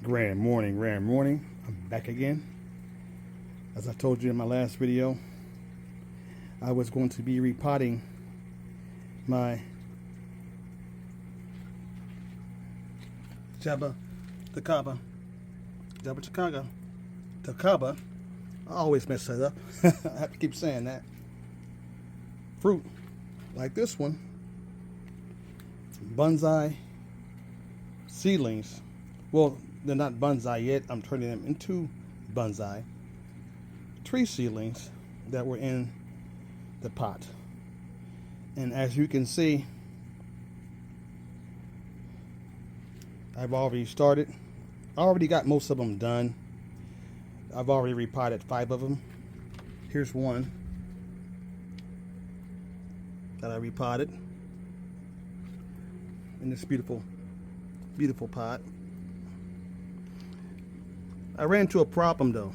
Grand morning. I'm back again. As I told you in my last video, I was going to be repotting my Jaboticaba. I always mess that up. I have to keep saying that. Fruit like this one. Bonsai seedlings. Well, they're not bonsai yet. I'm turning them into bonsai tree seedlings that were in the pot. And as you can see, I've already started. I already got most of them done. I've already repotted 5 of them. Here's one that I repotted in this beautiful pot. I ran into a problem though.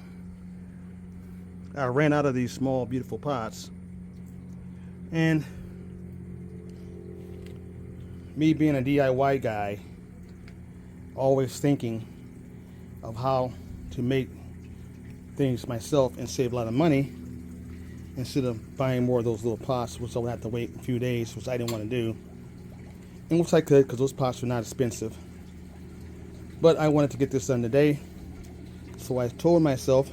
I ran out of these small beautiful pots, and me being a DIY guy, always thinking of how to make things myself and save a lot of money instead of buying more of those little pots, which I would have to wait a few days, which I didn't want to do, and which I could because those pots were not expensive. But I wanted to get this done today. So I told myself,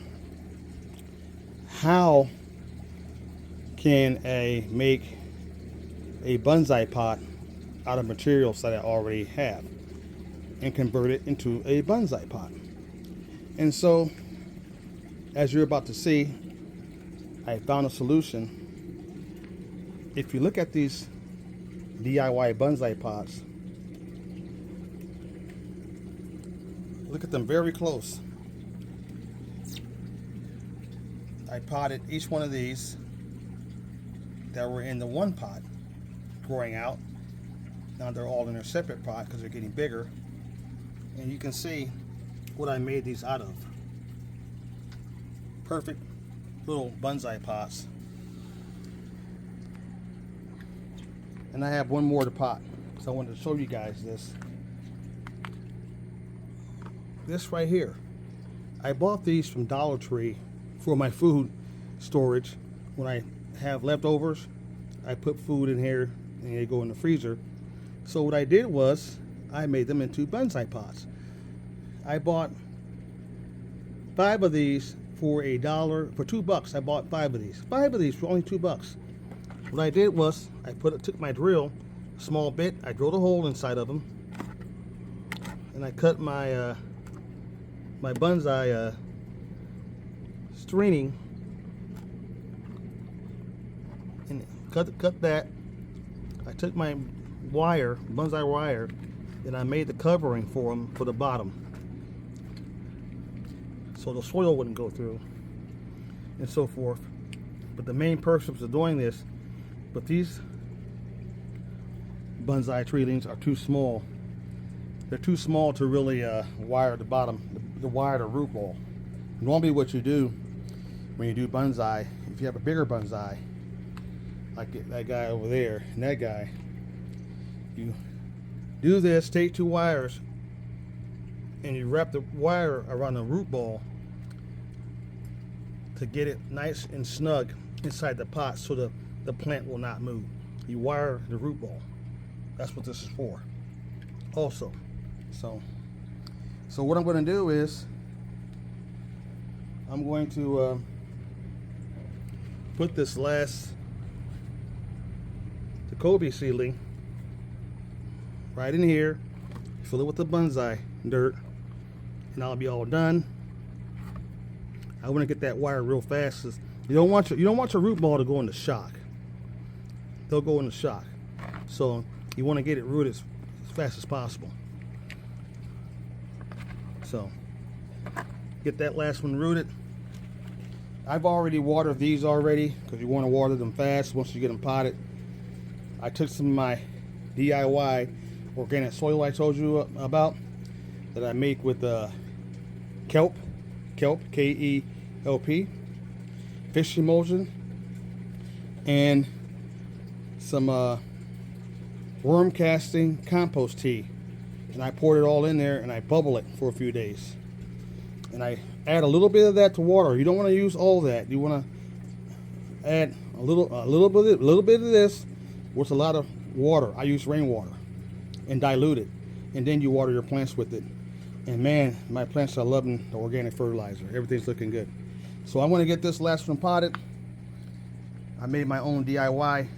how can I make a bonsai pot out of materials that I already have and convert it into a bonsai pot? And so, as you're about to see, I found a solution. If you look at these DIY bonsai pots, look at them very close. I potted each one of these that were in the one pot growing out. Now they're all in their separate pot because they're getting bigger. And you can see what I made these out of. Perfect little bonsai pots. And I have one more to pot, so I wanted to show you guys this. This right here. I bought these from Dollar Tree for my food storage. When I have leftovers, I put food in here and they go in the freezer. So what I did was I made them into bonsai pots. I bought 5 of these for $1. For $2, I bought 5 of these. 5 of these for only $2. What I did was I took my drill, a small bit, I drilled a hole inside of them, and I cut my my bonsai stringing, and cut that. I took my wire, bonsai wire, and I made the covering for them for the bottom, so the soil wouldn't go through, and so forth. But the main purpose of doing this, but these bonsai treelings are too small. They're too small to really wire the bottom, the wire the root ball. Normally what you do when you do bonsai, if you have a bigger bonsai, like that guy over there and that guy, you do this, take 2 wires, and you wrap the wire around the root ball to get it nice and snug inside the pot so the plant will not move. You wire the root ball. That's what this is for also. So what I'm going to do is I'm going to put this last Jaboticaba seedling right in here, fill it with the bonsai dirt, and I'll be all done. I want to get that wire real fast. You don't want your root ball to go into shock. They'll go into shock. So you want to get it rooted as fast as possible. So get that last one rooted. I've already watered these already because you want to water them fast once you get them potted. I took some of my DIY organic soil I told you about that I make with kelp, K-E-L-P, fish emulsion, and some worm casting compost tea and I poured it all in there and I bubble it for a few days. And I add a little bit of that to water. You don't want to use all that. You want to add a little bit of this with a lot of water. I use rainwater and dilute it, and then you water your plants with it. And man, my plants are loving the organic fertilizer. Everything's looking good. So I'm going to get this last one potted. I made my own DIY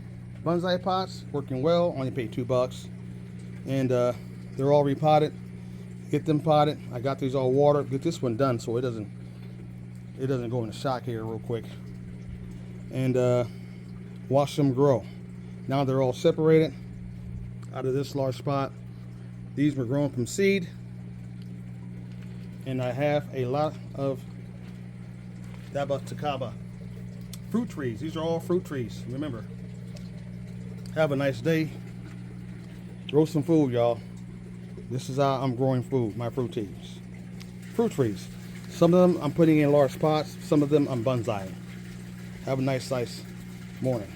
bonsai pots, working well. Only paid $2, and they're all repotted. Get them potted. I got these all watered. Get this one done so it doesn't go into shock here real quick. And watch them grow. Now they're all separated out of this large spot. These were grown from seed, and I have a lot of Jaboticaba fruit trees. These are all fruit trees. Remember, have a nice day. Grow some food, y'all. This is how I'm growing food, my fruit trees. Fruit trees. Some of them I'm putting in large pots. Some of them I'm bonsaiing. Have a nice morning.